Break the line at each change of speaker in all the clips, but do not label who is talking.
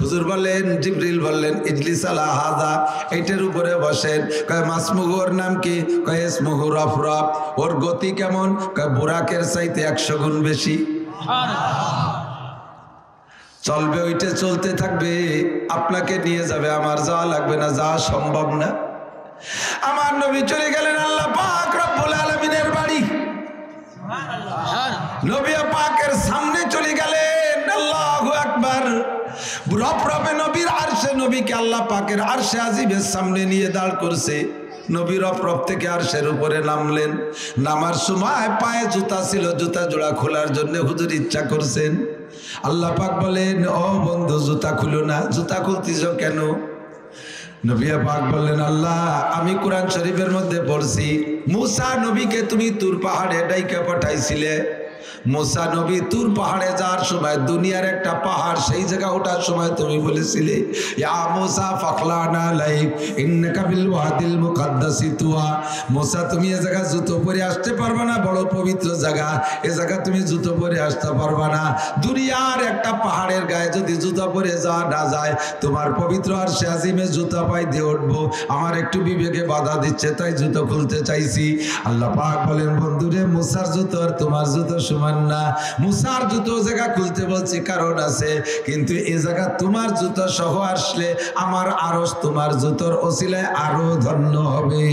হুজুর বললেন, জিবরিল বললেন ইজলিস আলা হাযা, এইটার উপরে বসেন। কয় মাসমুহু, ওর নাম কি? কয় ইসমুহু রফরফ। ওর গতি কেমন? কয় বুরাকের চাইতে 100 গুণ বেশি চলবে। ওইটা চলতে থাকবে, আপনাকে নিয়ে যাবে, আমার যাওয়া লাগবে না, যাওয়া সম্ভব না। আমার নবী চলে গেলেন আল্লাহ পাক রব্বুল আলামিনের বাড়ি। নবী পাকের সামনে চলে গেলেন। আল্লাহু আকবার। রফরফে নবীর আরশে, নবীকে আল্লাহ পাকের আরশে আজিমের সামনে নিয়ে দাঁড় করছে। নবী রফরফ থেকে আরশের উপরে নামলেন। নামার সময় পায়ে জুতা ছিল, জুতা জোড়া খোলার জন্য হুজুর ইচ্ছা করছেন। আল্লাহ পাক বলেন, ও বন্ধু জুতা খুলো না। জুতা খুলতিস কেন? নবী পাক বললেন, আল্লাহ আমি কোরআন শরীফের মধ্যে পড়ছি, মুসা নবীকে তুমি তুর পাহাড়ে ডাইকা পাঠাইছিলে। মুসা নবী তুর পাহাড়ে যাওয়ার সময় দুনিয়ার একটা পাহাড়, সেই জায়গা ওঠার সময় তুমি বলেছিলে, ইয়া মুসা ফাখলানা লাইক ইন্নাকা বিল ওয়াদিল মুকাদ্দাসি তুয়া। মুসা তুমি এই জায়গা জুতো পরে আসতে পারবে না, বড় পবিত্র জায়গা, এই জায়গা তুমি জুতো পরে আসতে পারবে না। দুনিয়ার একটা পাহাড়ের গায়ে যদি জুতো পরে যাওয়া না যায়, তোমার পবিত্র আরশে আজিমে জুতা পাই দিয়ে উঠবো। আমার একটু বিবেকে বাধা দিচ্ছে, তাই জুতো খুলতে চাইছি। আল্লাহ পাক বলেন, বন্ধুরে মুসার জুতো আর তোমার জুতো সমান না। মুসার জুতো জায়গা খুলতে বলছি কারণ আছে, কিন্তু এই জায়গা তোমার জুতো সহ আসলে আমার আরশ তোমার জুতোর ওসিলায় আরো ধন্য হবে।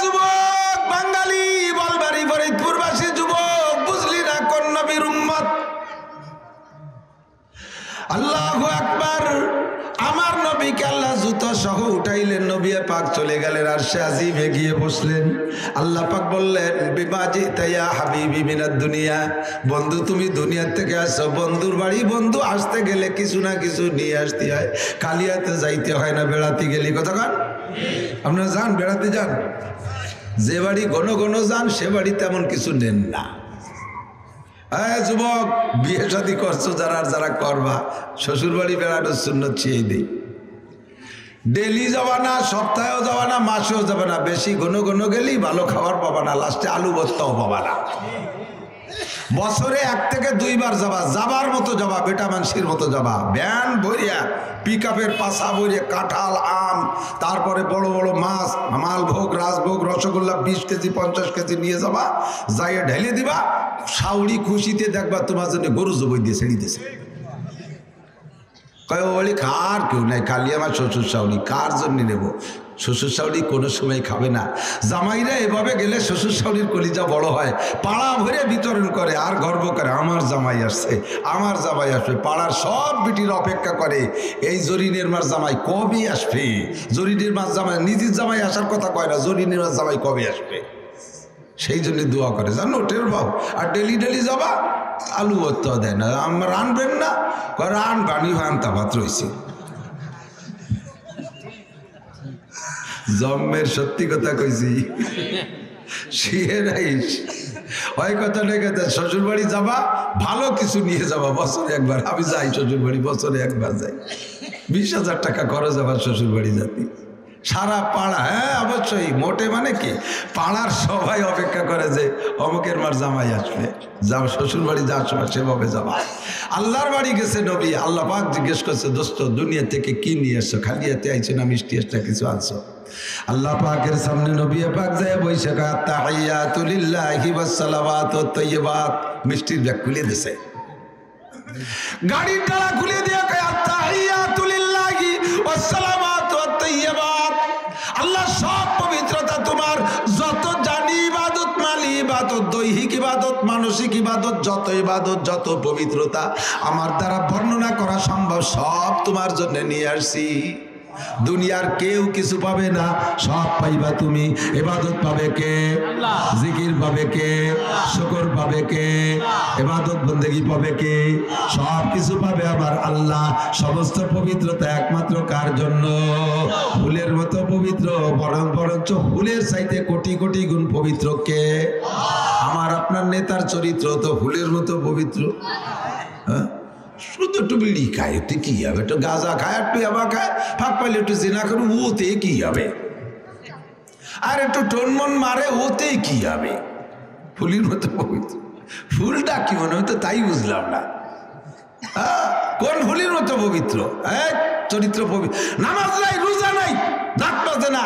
যুবক বাঙালি, বলবাড়ি ফরিদপুরবাসী যুবক, বুঝলি না কোন নবীর উম্মত? আল্লাহু আকবার। আমার নবীকে আল্লাহ জুতো সহ উঠাইলেন। নবী পাক চলে গেলেন আরশে আজিমে গিয়ে বসলেন। আল্লাহ পাক বললেন, বিমাজি তাইয়া হাবিবি মিনাদ দুনিয়া, বন্ধু তুমি দুনিয়া থেকে আসো। বন্ধুর বাড়ি বন্ধু আসতে গেলে কিছু না কিছু নিয়ে আসতে হয়, কালিয়াতে যাইতে হয় না, বেড়াতে গেলি কথা কান। আপনারা যান, বেড়াতে যান, যে বাড়ি ঘন ঘন যান সে বাড়ি তেমন কিছু নেন না। হ্যাঁ যুবক, বিয়ে শাদী করছো যারা, যারা করবা, শ্বশুর বাড়ি বেড়ানোর সুন্নত ছিঁড়ে দিই। ডেলি যাবা না, সপ্তাহেও যাবা না, মাসেও যাবে না। বেশি ঘন ঘন গেলেই ভালো খাবার পাবা না, লাস্টে আলু ভর্তাও পাবা না। বছরে 1 থেকে 2 বার যাবা, যাবার মতো যাবা, বেটা মানুষের মতো যাবা। ভ্যান ভরিয়া, পিকআপের পাশা ভরিয়া কাঁঠাল, আম, তারপরে বড় বড় মাছ, মালভোগ, রাজভোগ, রসগোল্লা 20 কেজি 50 কেজি নিয়ে যাবা, যাইয়া ঢেলে দিবা। শাউরি খুশিতে দেখবা তোমার জন্য গরু জবই দিয়ে ছেড়ে দিয়েছে। কয় বলি কার কেউ নাই, খালি আমার শ্বশুর শাউরি, কার জন্য নেব? শ্বশুর শাউরি কোনো সময় খাবে না। জামাইরা এভাবে গেলে শ্বশুর শাউরির কলিজা বড় হয়, পাড়া ভরে বিতরণ করে আর গর্ব করে, আমার জামাই আসছে, আমার জামাই আসবে। পাড়ার সব বিটির অপেক্ষা করে এই জরিনের মার জামাই কবে আসবে। জরিনের মার জামাই, নিজের জামাই আসার কথা কয় না, জরিনের মার জামাই কবে আসবে, সেই জন্য দোয়া করে, জানো টের পাও। আর ডেলি ডেলি যাবা, আলু ভর্তা দেয় না। আমার রানবেন না, রান বানি ভান্তা ভাত রয়েছে। জন্মের সত্যি কথা কইছি, শিয়ে নাইস ওই কথা নেই। শ্বশুর বাড়ি যাবা, ভালো কিছু নিয়ে যাবা, বছরে একবার। আমি যাই শ্বশুর বাড়ি, বছরে একবার যাই। 20,000 টাকা খরচ আবার শ্বশুর বাড়ি যাতি। সারা পাড়া, হ্যাঁ অবশ্যই, মোটে মানে কি, পাড়ার সবাই অপেক্ষা করে যে অমুকের মার জামাই আসবে। যাও শ্বশুর বাড়ি যাওয়ার সময় সেভাবে যাবা। আল্লাহর বাড়ি গেছে নবী, আল্লাহ পাক জিজ্ঞেস করছে, দোস্ত দুনিয়া থেকে কি নিয়ে এসছো? খালি হাতে আইছো না মিষ্টি একটা কিছু আনছো? আল্লাহ পাকের সামনে নবী পাক যায় বইসা, তাহিয়াতু লিল্লাহি ওয়াস সালাওয়াতু ওয়াত তাইয়্যিবাত, মিষ্টির ব্যাগ খুলে দিয়েছে, গাড়ির ডালা খুলে দিয়ে কয় তাহিয়াতু লিল্লাহি ওয়াস সালাওয়াতু ওয়াত তাইয়্যিবাত। আল্লাহ সব পবিত্রতা তোমার, যত জানি ইবাদত, মালি ইবাদত, দৈহিক ইবাদত, মানসিক ইবাদত, যত ইবাদত, যত পবিত্রতা আমার দ্বারা বর্ণনা করা সম্ভব, সব তোমার জন্য নিয়ে আসছি। দুনিয়ার কেউ কিছু পাবে না, সব পাইবা তুমি। ইবাদত পাবে কে? জিকির পাবে কে? শুকর পাবে কে? ইবাদত বন্দেগী পাবে কে? সব কিছু পাবে আমার আল্লাহ। সমস্ত পবিত্রতা একমাত্র কার জন্য? ফুলের মতো পবিত্র, বরঞ্চ ফুলের চাইতে কোটি কোটি গুণ পবিত্র কে? আমার আপনার নেতার চরিত্র তো ফুলের মতো পবিত্র। হ্যাঁ, শুধু একটু বিড়ি খায়, ওতে কি হবে? একটু গাঁজা খায়, একটু ইয়াবা খায়, ফাঁক পাইলে একটু জিনা করে, ওতে কি হবে? আর একটু টনমন মারে, ওতে কি হবে? ফুলের মতো পবিত্র। ফুলটা কি মনে হতো তাই বুঝলাম না। কোন ভুলির মতো পবিত্র? চরিত্র পবিত্র। নামাজ নাই, রোজা নাই, দাঁত বাজে না,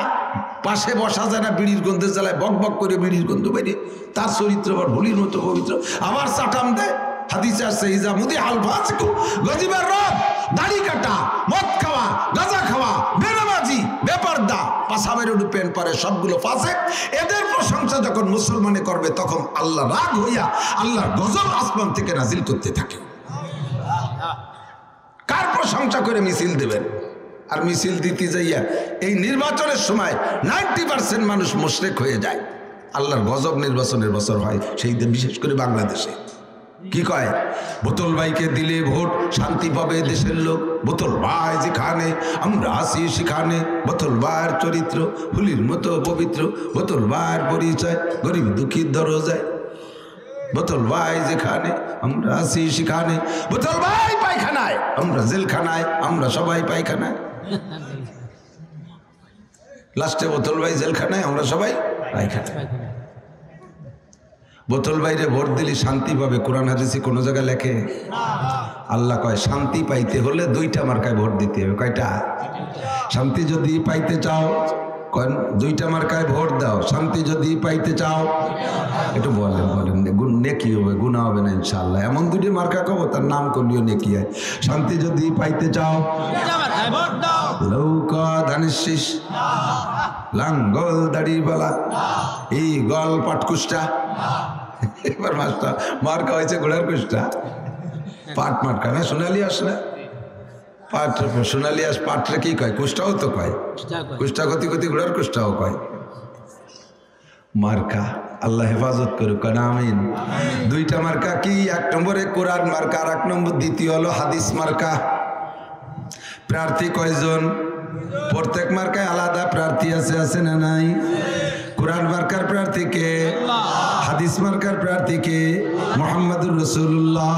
পাশে বসা যায় না, বিড়ির গন্ধে জ্বালায়, বক বক করে বিড়ির গন্ধ বাইরে, তার চরিত্র আবার ভুলির মতো পবিত্র। আবার চাটাম দেয়, হাদিসে আসছে ইজামুদি আলফাসিকু গজিবার রব, দাড়ি কাটা, মদ খাওয়া, গাঁজা খাওয়া, বেনামাজি, বেপরদা, পাশাবের উপর প্যান্ট পরে, সবগুলো ফাসিক। এদের প্রশংসা যখন মুসলমানে করবে তখন আল্লাহ রাগ হইয়া আল্লাহর গজব আসমান থেকে নাজিল করতে থাকে। কার প্রশংসা করে মিছিল দেবেন? আর মিছিল দিতে যাইয়া এই নির্বাচনের সময় 90% মানুষ মুশরিক হয়ে যায়। আল্লাহর গজব নির্বাচনের বছর হয় সেই বিশেষ করে বাংলাদেশে। কি কয়? বোতল ভাইকে দিলে ভোট, শান্তি পাবে দেশের লোক। বোতল ভাই যেখানে আমরা আসি সেখানে, বোতল ভাইয়ের চরিত্র ফুলির মতো পবিত্র, বোতল ভাইয়ের পরিচয় গরিব দুঃখীর দরজায়। বোতল ভাই যেখানে আমরা আসি সেখানে, বোতল ভাই পায়খানায় আমরা জেলখানায়, আমরা সবাই পায়খানায়। লাস্টে বোতল ভাই জেলখানায়, আমরা সবাই পায়খানায়। বোতল বাইরে ভোট দিলে শান্তি পাবে, কোরআন হাদিসে কোনো জায়গায় লেখে? আল্লাহ কয় শান্তি পাইতে হলে 2টা মার্কায় ভোট দিতে হবে। কয়টা? শান্তি যদি পাইতে চাও, 2টা মার্কায় ভোট দাও। শান্তি যদি পাইতে চাও, একটু বলেন নেকি হবে, গুনাহ হবে না ইনশাআল্লাহ। এমন 2টি মার্কা কব তার নাম করলেও নেকি হয়। শান্তি যদি পাইতে চাও, লৌকা ধানের শীষ, লাঙ্গল দাড়িওয়ালা, এই গল পাটকুষ্টা। এবার মাস্টার মার্কা হয়েছে ঘোড়ার কুষ্টা, পাট মার্কা না, সোনালি আস না, পাট সোনালি আস। পাটরে কি কয়? কুষ্টাও তো কয়, কুষ্টা গতি গতি ঘোড়ার কুষ্টাও কয়। মার্কা আল্লাহ হেফাজত করুক, আমিন। 2টা মার্কা কি? 1 নম্বরে কোরআন মার্কা, আর 1 নম্বর দ্বিতীয় হলো হাদিস মার্কা। প্রার্থী কয়জন? প্রত্যেক মার্কায় আলাদা প্রার্থী আছে, আছে না নাই? কোরআন মার্কার প্রার্থী কে? হাদিস মার্কার প্রার্থী কে? মুহাম্মদুর রাসূলুল্লাহ।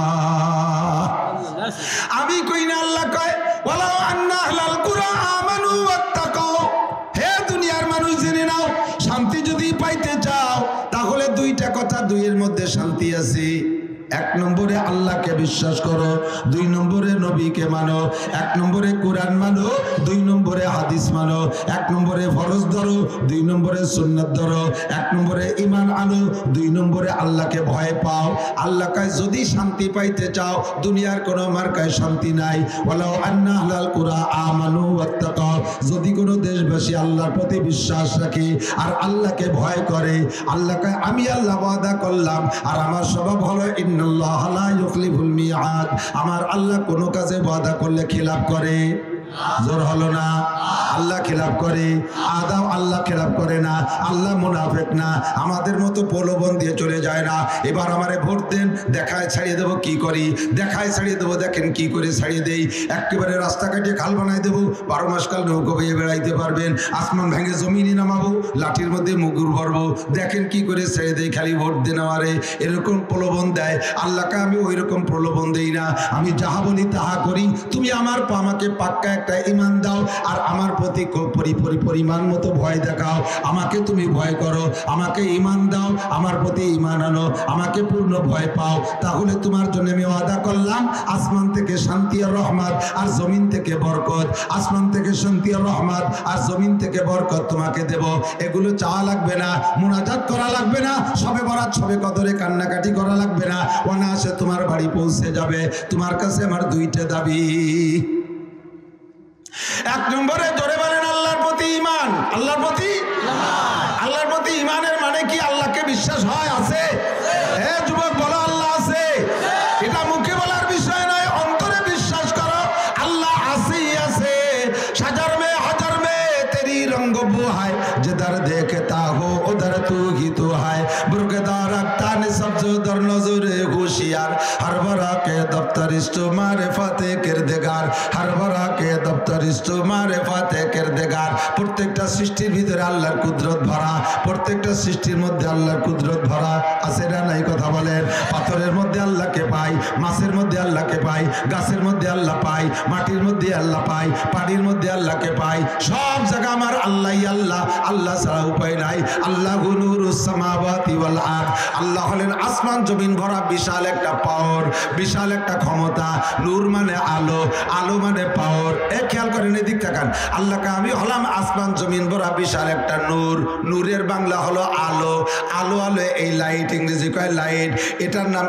আমি কই না, আল্লাহ কয় ওয়ালাউ আন্না আহলাল কুরআন আমানু ওয়াত্তাকাউ। হে দুনিয়ার মানুষ জেনে নাও, শান্তি যদি পাইতে চাও তাহলে 2টা কথা, 2-এর মধ্যে শান্তি আছে। 1 নম্বরে আল্লাহকে বিশ্বাস করো, 2 নম্বরে নবীকে মানো। 1 নম্বরে কোরআন মানো, 2 নম্বরে হাদিস মানো। 1 নম্বরে ফরজ ধরো, 2 নম্বরে সুন্নাত ধরো। 1 নম্বরে ঈমান আনো, 2 নম্বরে আল্লাহকে ভয় পাও। আল্লাহ কয় যদি শান্তি পাইতে চাও, দুনিয়ার কোনো মার্কায় শান্তি নাই। ওয়ালাউ আন্না আহলাল কুরআন আমানু ওয়াত্তাকাউ, যদি কোনো দেশবাসী আল্লাহর প্রতি বিশ্বাস রাখে আর আল্লাহকে ভয় করে, আল্লাহ কয় আমি আল্লাহ ওয়াদা করলাম, আর আমার স্বভাব হলো ইন্নাল্লাহা লা ইউখলিফুল মিআদ। আমার আল্লাহ কোনো কাজে ওয়াদা করলে খিলাফ করে? জোর হলো না? আল্লাহ খিলাফ করে? আদাও আল্লাহ খিলাফ করে না। আল্লাহ মুনাফিক না, আমাদের মতো প্রলোভন দিয়ে চলে যায় না। এবার আমারে ভোট দেন, দেখায় ছাড়িয়ে দেবো। কি করি? দেখায় ছাড়িয়ে দেবো। দেখেন কি করে ছাড়িয়ে দেই। একেবারে রাস্তা কাটিয়ে খাল বানাই দেবো, 12 মাস কাল নৌকো বেয়ে বেড়াইতে পারবেন। আসমান ভেঙে জমিনে নামাবো, লাঠির মধ্যে মুগুর ভরবো। দেখেন কি করে ছেড়ে দেই, খালি ভোট দেন আমারে। এরকম প্রলোভন দেয়। আল্লাহকে আমি ওই রকম প্রলোভন দেই না। আমি যাহা বলি তাহা করি। তুমি আমাকে পাক্কা একটা ঈমান দাও, আর আমার প্রতি পরিমাণ মতো ভয় দেখাও। আমাকে তুমি ভয় করো, আমাকে ঈমান দাও, আমার প্রতি ঈমান আনো, আমাকে পূর্ণ ভয় পাও। তাহলে তোমার জন্য আমি ওয়াদা করলাম, আসমান থেকে শান্তি আর রহমত, আর জমিন থেকে বরকত। আসমান থেকে শান্তি আর রহমত, আর জমিন থেকে বরকত তোমাকে দেব। এগুলো চাওয়া লাগবে না, মুনাজাত করা লাগবে না, সবে বরাত সবে কদরে কান্নাকাটি করা লাগবে না। অনায়াসে তোমার বাড়ি পৌঁছে যাবে। তোমার কাছে আমার 2টা দাবি। 1 নম্বরে জোরে বলেন আল্লাহর প্রতি ঈমান। আল্লাহর প্রতি আল্লাহর প্রতি ঈমানের মানে কি? আল্লাহকে বিশ্বাস হয়, আছে? হে যুবক বলো আল্লাহ আছে। এটা মুখে বলার বিষয় নয়, অন্তরে বিশ্বাস করো আল্লাহ আছেই আছে। সাজার মে হাজার মে তেরি রঙ্গ বো হায়, जिधर देखता हो उधर तू ही तो है। बुर्गदार रखता ने सब्जो दर नजरे होशियार, हर बरा के दफ्तर इस्तो मारे फाते किरदेगार, हर बरा के दफ्तर इस्तो मारे फाते किरदेगार। প্রত্যেকটা সৃষ্টির ভিতরে আল্লাহর কুদরত ভরা, প্রত্যেকটা সৃষ্টির মধ্যে আল্লাহর কুদরত ভরা। আছে না নাই? কথা বলেন। পাথরের মধ্যে আল্লাহকে পাই, মাছের মধ্যে আল্লাহকে পাই, গাছের মধ্যে আল্লাহ পাই, মাটির মধ্যে আল্লাহ পাই, পানির মধ্যে আল্লাহকে পাই। সব জায়গা আমার আল্লাহই আল্লাহ, আল্লাহ ছাড়া উপায় নাই। আল্লাহু নূরুস সামাওয়াতি ওয়াল আরদ। আল্লাহ হলেন আসমান জমিন ভরা বিশাল একটা পাওয়ার। বিশাল একটা ক্ষমতা। নূর মানে আলো, আলো মানে পাওয়ার। খেয়াল করেন, এদিক তাকান। আল্লাহকে আমি হলাম আসমান জমিন ভরা বিশাল একটা নূর। নূরের বাংলা হলো আলো। আলো আলো এই লাইট, ইংরেজি কয় লাইট। এটার নাম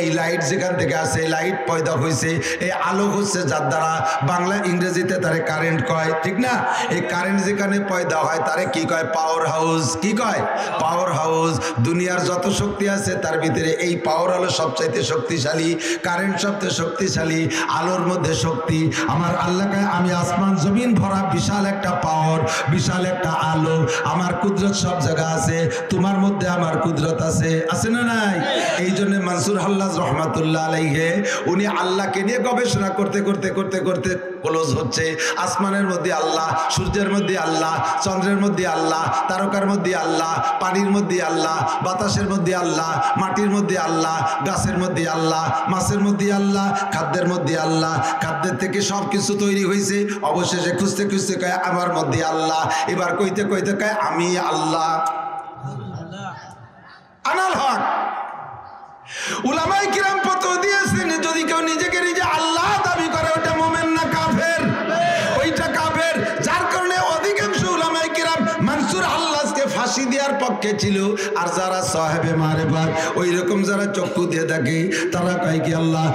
এই লাইট যেখান থেকে আসে, লাইট পয়দা হয়েছে। এই আলো হচ্ছে যার দ্বারা বাংলা ইংরেজিতে তারে কারেন্ট কয়, ঠিক না? এই কারেন্ট যেখানে পয়দা হয় তারে কি কয়? Power house. কি কয়? Power house. দুনিয়ার যত শক্তি আছে তার ভিতরে এই পাওয়ার হলো সবচাইতে শক্তিশালী। কারেন্ট সবচেয়ে শক্তিশালী, আলোর মধ্যে শক্তি। আমার আল্লাহকে আমি আসমান জমিন ভরা বিশাল একটা পাওয়ার, বিশাল একটা আলো। আমার কুদরত সব জায়গা আছে, তোমার মধ্যে আমার কুদরত আছে, আছে না নাই? এই জন্য মনসুর হাল্লাজ রহমাতুল্লাহ আলাইহি উনি আল্লাহকে নিয়ে গবেষণা করতে করতে করতে করতে ক্লোজ হচ্ছে। আসমানের মধ্যে আল্লাহ, সূর্যের মধ্যে আল্লাহ, চন্দ্রের মধ্যে আল্লাহ, তারকার মধ্যে আল্লাহ, পানির মধ্যে আল্লাহ, বাতাসের মধ্যে আল্লাহ, মাটির মধ্যে আল্লাহ, গাছের মধ্যে আল্লাহ, মাছের মধ্যে আল্লাহ, খাদ্যের মধ্যে আল্লাহ। খাদ্যের থেকে সব কিছু তৈরি হয়েছে। অবশেষে খুঁজতে খুঁজতে কয় আমার মধ্যে আল্লাহ। এবার কইতে কইতে কয় আমি আল্লাহ। আনাল হক। উলামায়ে কিরাম ফতোয়া দিয়েছেন, যদি কেউ নিজেকে নিজে আল্লাহ দাবি করে ওটা মুমিন না কাফের, ওইটা কাফের। যার কারণে অধিকাংশ উলামায়ে কিরাম মনসুর আল্লাহকে ফাঁসি দেওয়ার পক্ষে ছিল। আর যারা সাহেবে মারেফাত ওই রকম যারা চক্ষু দিয়ে থাকে তারা কয় কি আল্লাহ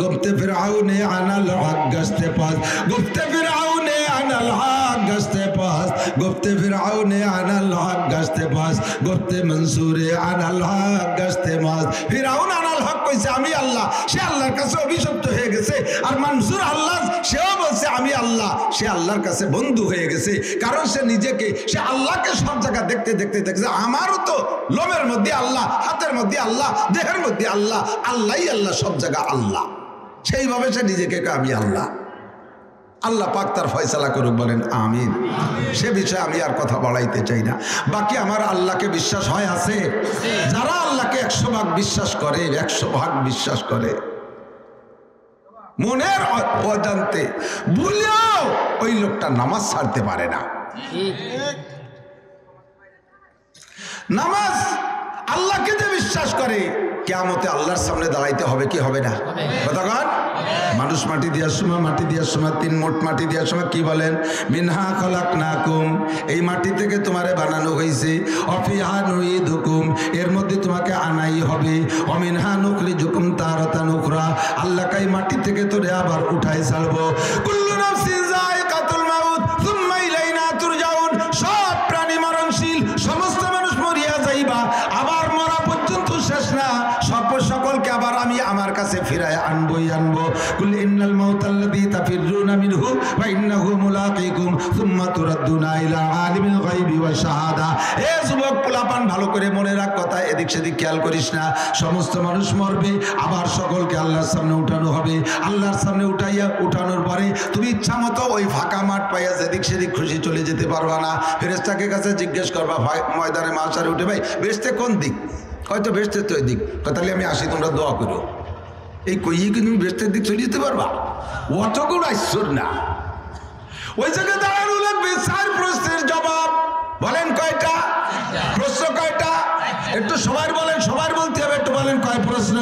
গুপ্তে ফিরআউনে আনাল হক গাছতে পাস, গুপ্তে ফিরআউনে আনাল হক গাছতে পাস, গুপ্তে ফিরআউনে আনাল হক গাছতে পাস, গুপ্তে মনসুরে আনাল হক গাছতে মাস। ফিরআউন আনাল হক কইছে আমি আল্লাহ, সে আল্লাহর কাছে অভিশপ্ত হয়ে গেছে। আর মনসুর আল্লাহ সেও বলছে আমি আল্লাহ, সে আল্লাহর কাছে বন্ধু হয়ে গেছে। কারণ সে নিজেকে, সে আল্লাহকে সব জায়গা দেখতে দেখতে দেখছে আমারও তো লোমের মধ্যে আল্লাহ, হাতের মধ্যে আল্লাহ, দেহের মধ্যে আল্লাহ, আল্লাহই আল্লাহ, সব জায়গা আল্লাহ। সেইভাবে সে নিজেকে আমি আল্লাহ। আল্লাহ পাক তার ফয়সালা করুক, বলেন আমিন। সে বিষয়ে আমি আর কথা বাড়াইতে চাই না। বাকি আমার আল্লাহকে বিশ্বাস হয় আছে। যারা আল্লাহকে 100 ভাগ বিশ্বাস করে, 100 ভাগ বিশ্বাস করে, মনের অজান্তে ভুলেও ওই লোকটা নামাজ ছাড়তে পারে না। নামাজ আল্লাহকে যে বিশ্বাস করে কিয়ামতে আল্লাহর সামনে দাঁড়াইতে হবে কি হবে না? কতক্ষণ মানুষ মাটি দেওয়ার সময়, মাটি দেওয়ার সময়, 3 মুঠ মাটি দেওয়ার সময় কি বলেন? মিনহা খলাকনাকুম, এই মাটি থেকে তোমারে বানানো হয়েছে। অফিহা নুইদুকুম, এর মধ্যে তোমাকে আনাই হবে। অমিনহা নুখরিজুকুম তারাতান উখরা, আল্লাহকে এই মাটি থেকে তোরে আবার উঠাই ছাড়বো। কুল্লু নাফসিন যায়কাতুল মাউত সুম্মা ইলাইনা তুরজাউন, সব প্রাণী মরণশীল, সমস্ত মানুষ মরিয়া যাইবা, আবার মরা পর্যন্ত শেষ না, সকলকে আবার আমি আমার কাছে ফিরায় আনবই আনবো। কুল ইন্নাল মাউতাল্লাযী তাফিরুনা মিনহু ওয়া ইন্নাহু মুলাকীকুম সুম্মা তুরাদ্দুনা ইলা আলিমিল গায়বি ওয়া শাহাদা। এ যুবক পোলাপান, ভালো করে মনে রাখ কথা, এদিক সেদিক খেয়াল করিস না। সমস্ত মানুষ মরবে, আবার সকলকে আল্লাহর সামনে উঠানো হবে। আল্লাহর সামনে উঠানোর পরে তুমি ইচ্ছা মতো ওই ফাঁকা মাঠ পাইয়া যেদিক সেদিক খুশি চলে যেতে পারবা না। ফেরেশতাকে কাছে জিজ্ঞেস করবা ময়দানে মাশারে উঠে, ভাই বেহেশতে কোন দিক? হয়তো বেহেশতের তো ওই দিক। তাহলে আমি আসি, তোমরা দোয়া করো। এই কইয়ে কি তুমি বেহেশতের দিক চলে যেতে পারবা? অতগুলো আইসর না। ওই জায়গায় দাঁড়ানো লাগবে। 4 প্রশ্নের জবাব বলেন কয়টা? প্রশ্ন কয়টা? একটু সবার বলেন, সবার বলতে হবে, একটু বলেন কয় প্রশ্ন?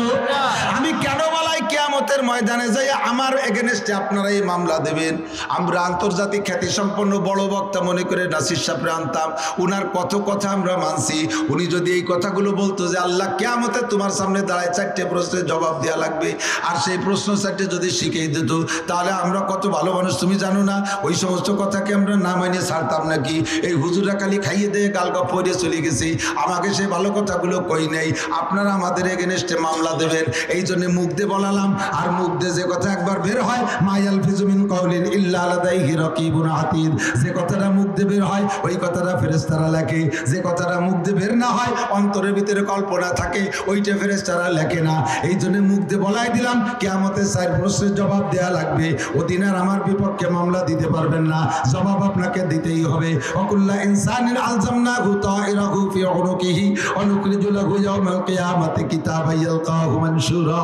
আমি কেন বলাই কিয়ামতের ময়দানে যাই আমার এগেনস্টে আপনারা এই মামলা দেবেন? আমরা আন্তর্জাতিক খ্যাতি সম্পন্ন বড় বক্তা মনে করে নাসির সাহেবরে আনতাম, উনার কত কথা আমরা মানছি। উনি যদি এই কথাগুলো বলতো যে আল্লাহ কিয়ামতে তোমার সামনে দাঁড়ায় 4টে প্রশ্নের জবাব দেওয়া লাগবে, আর সেই প্রশ্ন 4টে যদি শিখিয়ে দিত, তাহলে আমরা কত ভালো মানুষ তুমি জানো না? ওই সমস্ত কথাকে আমরা না মানিয়ে ছাড়তাম নাকি? এই হুজুরা খালি খাইয়ে দিয়ে গালগপ পড়ে চলে গেছি, আমাকে সেই ভালো কথাগুলো কই নেই। আপনারা আমাদের এগেনস্টে মামলা দেবেন, এই জন্য মুখ দিয়ে বলালাম। আর মুখ দিয়ে যে কথা একবার বের হয়, মায়াল ফিজুমিন কাউলিন ইল্লা লাদাইহি রাকিবুন আতীদ, যে কথাটা মুখ দিয়ে বের হয় ওই কথাটা ফেরেশতারা লেখে। যে কথাটা মুখ দিয়ে বের না হয়, অন্তরের ভিতরে কল্পনা থাকে, ওইটা ফেরেশতারা লেখে না। এই জন্য মুখ দিয়ে বলাই দিলাম কিয়ামতে 4 প্রশ্নের জবাব দেয়া লাগবে। ওদিন আর আমার বিপক্ষে মামলা দিতে পারবেন না, জবাব আপনাকে দিতেই হবে। ওয়াকুল্লা ইনসানিন আলজামনাহু তাইরাহু ফি উনুকিহি ওয়া নুখরিজু লাহু ইয়াওমাল কিয়ামাতি কিতাবান ইয়ালকাহু মানশুরা।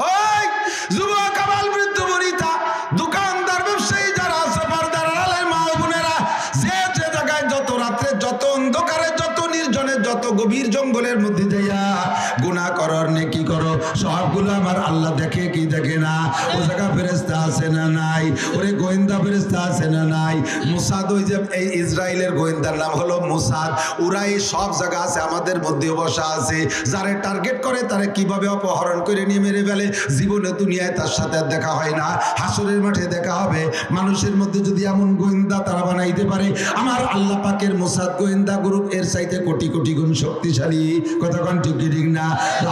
ওই যুবক, আবাল, বৃদ্ধ, বনিতা, দোকানদার, ব্যবসায়ী যারা আছে, পর্দার আড়ালের মা ও বোনেরা, যে যে জায়গায় যত রাত্রে, যত অন্ধকারে, যত নির্জনে, যত গভীর জঙ্গলের মধ্যে যাইয়া গুনাহ করার নেকি কর সবগুলো আমার আল্লাহ দেখে কি দেখে না? ও জায়গা ফেরেশতা আছে না নাই? ওরে গোয়েন্দা ফেরেশতা আছে না নাই? মোসাদ, ওই যে এই ইসরায়েলের গোয়েন্দার নাম হলো মোসাদ, ওরা এই সব জায়গা আছে, আমাদের মধ্যেও বসা আছে। যারে টার্গেট করে তারে কিভাবে অপহরণ করে নিয়ে মেরে ফেলে, জীবনে দুনিয়ায় তার সাথে আর দেখা হয় না, হাসরের মাঠে দেখা হবে। মানুষের মধ্যে যদি এমন গোয়েন্দা তারা বানাইতে পারে, আমার আল্লাহ পাকের মোসাদ গোয়েন্দা গ্রুপ এর চাইতে কোটি কোটি গুণ শক্তিশালী। কতক্ষণ ঠিক ঠিক না?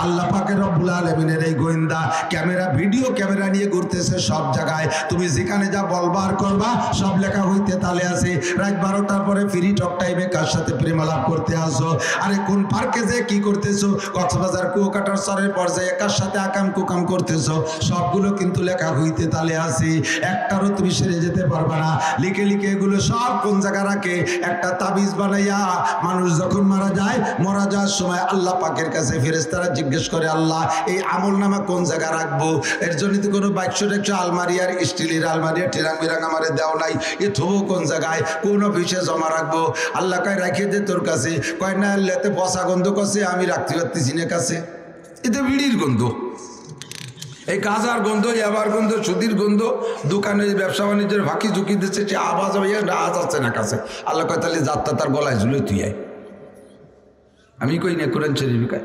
আল্লাহ পাকের রব্বুল আলামিনের এই গোয়েন্দা ক্যামেরা, ভিডিও ক্যামেরা নিয়ে ঘুরতেছে সব জায়গায়। তুমি যেখানে যা বলবার করবা সব লেখা হইতে তালে আছে। রাত 12টার পরে ফ্রি টক টাইমে কার সাথে প্রেমালাপ করতে আসো, আরে কোন পার্কে যে কি করতেছো, কক্সবাজার কুয়াকাটার সরের পর্যায়ে কার সাথে আকাম কুকাম করতেছো, সবগুলো কিন্তু লেখা হইতে তালে আছে। একটারও তুমি সেরে যেতে পারবা না। লিখে লিখে এগুলো সব কোন জায়গা রাখে, একটা তাবিজ বানাইয়া মানুষ যখন মারা যায়, মারা যাওয়ার সময় আল্লাহ পাকের কাছে ফেরেশতারা জিজ্ঞেস করে, আল্লাহ এই আমল নামা কোন জায়গা রাখবো? এর জন্য তো কোনো 2200 আলমারি আর স্টিলের আলমারি টিরাং বিরাং আমারে দেও নাই, এ থবো কোন জায়গায়, কোন অফিসে জমা রাখবো? আল্লাহ কয় রাখিয়ে দে তোর কাছে। কয় না, লেতে পচা গন্ধ করছে, আমি রাখতে পারতেছি না কাছে। এতে বিড়ির গন্ধ, এই গাঁজার গন্ধ, এবার গন্ধ, সুদির গন্ধ, দোকানে ব্যবসা বাণিজ্যের ফাঁকি ঝুঁকি দিচ্ছে, সে আওয়াজ আওয়াজ আসছে না কাছে। আল্লাহ কয় তাহলে যাত্রা তার গলায় ঝুলে তুই আয়। আমি কই না কোরআন শরীফে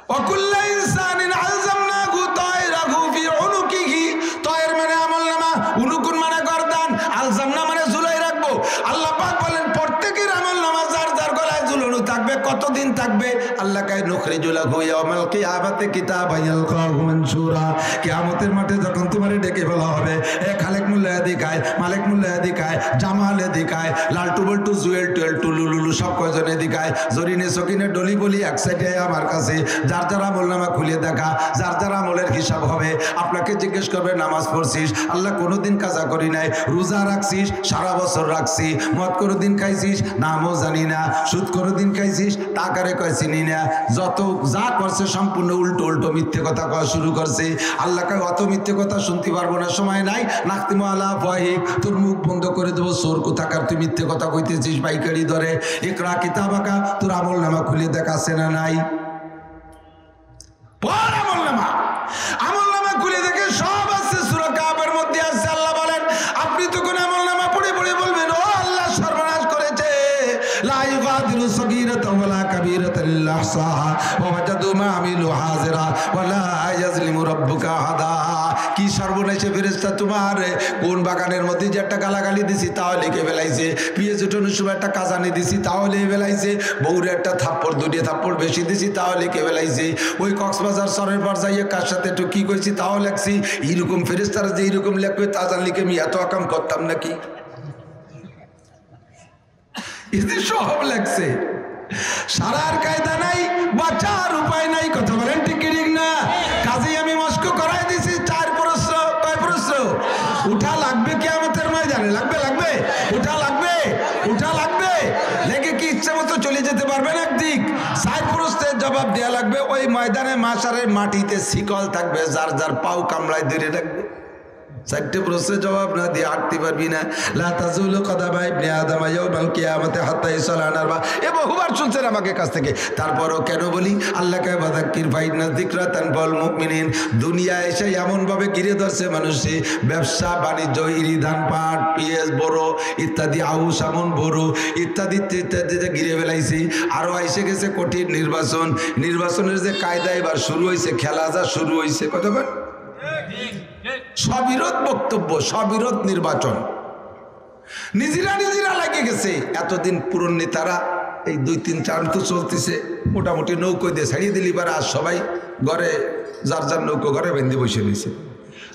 ওয়াকুল্লু ইনসানিন আলজামনাহু তায়রাহু ফি উনুকিহি, তায়র মানে আমলনামা, উনুকুন মানে গর্দান, আলজামনা মানে ঝুলাই রাখবো। আল্লাহ পাক বলেন প্রত্যেকের আমলনামা যার যার গলায় ঝুলানো থাকবে। কতদিন থাকবে? আল্লাহ কয় নুখরিজু লাহু ইয়াওমাল কিয়ামাতি কিতাবান ইয়ালকাহু মানশুরা। কিয়ামতের মাঠে যখন তোমারে ডেকে বলা হবে, এ খালেক মোল্লা দিকায়, মালিক মোল্লা দিকায়, জামাল দিকায়, লালটু বল্টু জুয়েল টুয়েল টুলুলুলু সব কয়জনে দিকায়, জরিনে সকিনে ডলি বলি এক সাইডে আমার কাছে, যার যার আমলনামা খুলে দেখা, যার যার আমলের হিসাব হবে। আপনাকে জিজ্ঞেস করবে নামাজ পড়ছিস? আল্লাহ কোনোদিন কাজা করি নাই। রোজা রাখছিস? সারা বছর রাখছি। মদ কোনোদিন খাইছিস? নামও জানি না। সুদ কোনোদিন খাইছিস? টাকারে কয় চিনি না। যত যা করছে সম্পূর্ণ উল্টো উল্টো মিথ্যে কথা কওয়া শুরু করছে। আল্লাহ কয় অত মিথ্যে কথা শুনতে পারবো না, সময় নাই। নাখতিমু আলা আফওয়াহিহিম, তোর মুখ বন্ধ করে দেবো। চোর কোথাকার, তুই মিথ্যে কথা কইতেছিস পাইকারি ধরে। ইকরা কিতাবাকা, তোর আমলনামা খুলে দেখাছে না নাই? আমলনামা খুলে দেখে সব আছে, সূরা কাফের মধ্যে আছে। আল্লাহ বলেন, আপনি তো কোন আমলনামা পড়ে পড়ে বলবেন, ও আল্লাহ সর্বনাশ করেছে। লা ইউগাদিরু সগীরাতান ওয়ালা কাবীরাতান ইল্লা আহসাহা ওয়া ওয়াজাদু মা আমিলু হাযিরা ওয়া লা ইয়াজলিমু রাব্বুকা আহাদা। কি সর্বনাশে ফেরেশতা তোমার! কোন বাগানের মধ্যে যে একটা গালাগালি দিছি তাও লিখে ফেলাইছে, পিএস উঠানোর সময় একটা কাজানি দিছি তাও লিখে ফেলাইছে, বউরে একটা থাপ্পড় দুটিয়ে থাপ্পড় বেশি দিছি তাও লিখে ফেলাইছে, ওই কক্সবাজার সরের পর যাইয়ে কার সাথে একটু কি কইছি তাও লেখছি। এইরকম ফেরেশতারা যে এইরকম লেখবে তা জানলে কি আমি এত আকাম করতাম নাকি? এদের সব লেখছে, সারার কায়দা নাই, বাঁচার উপায় নাই। কথা বলেন ঠিক ঠিক না? কাজেই আমি মস্ক করাই দিছি। 4 প্রশ্ন। কয় প্রশ্ন? উঠা লাগবে কিয়ামতের ময়দানে? লাগবে লাগবে, উঠা লাগবে, উঠা লাগবে। লেগে কি ইচ্ছা মতো চলে যেতে পারবেন একদিক? 4 প্রশ্নের জবাব দেওয়া লাগবে। ওই ময়দানে মাশারের মাটিতে শিকল থাকবে, যার যার পাও কামড়ায় ধরে রাখবে। 4টে প্রশ্নের জবাব না দিয়ে হাঁটতে পারবি না। লা তাজুলু কদামা ইবনে আদম ইয়াউমাল কিয়ামাতি হাত্তা ইসআলান আরবা। এ বহুবার শুনছেন আমাকে কাছ থেকে, তারপরও কেন বলি? আল্লাহকে বাযাক্কির ফাইন্না যিকরা তানফাউল মুমিনিন। দুনিয়া এসে এমনভাবে ঘিরে ধরছে মানুষে, ব্যবসা বাণিজ্য, ইরি ধান পাট পিঁয়াজ বড় ইত্যাদি, আউশ আমন বড় ইত্যাদি ইত্যাদিতে ঘিরে ফেলাইছি। আরও এসে গেছে কঠিন নির্বাচন। নির্বাচনের যে কায়দা এবার শুরু হয়েছে, খেলা যা শুরু হয়েছে, কতক্ষণ স্ববিরোধ বক্তব্য, স্ববিরোধ নির্বাচন, নিজেরা নিজেরা লাগে গেছে। এতদিন পুরন নেতারা এই 2-3-4 তো চলতেছে, মোটামুটি নৌকো দিয়ে ছাড়িয়ে দিলি পারে। আর সবাই ঘরে যার যার নৌকো ঘরে বেঁধে বসে রয়েছে।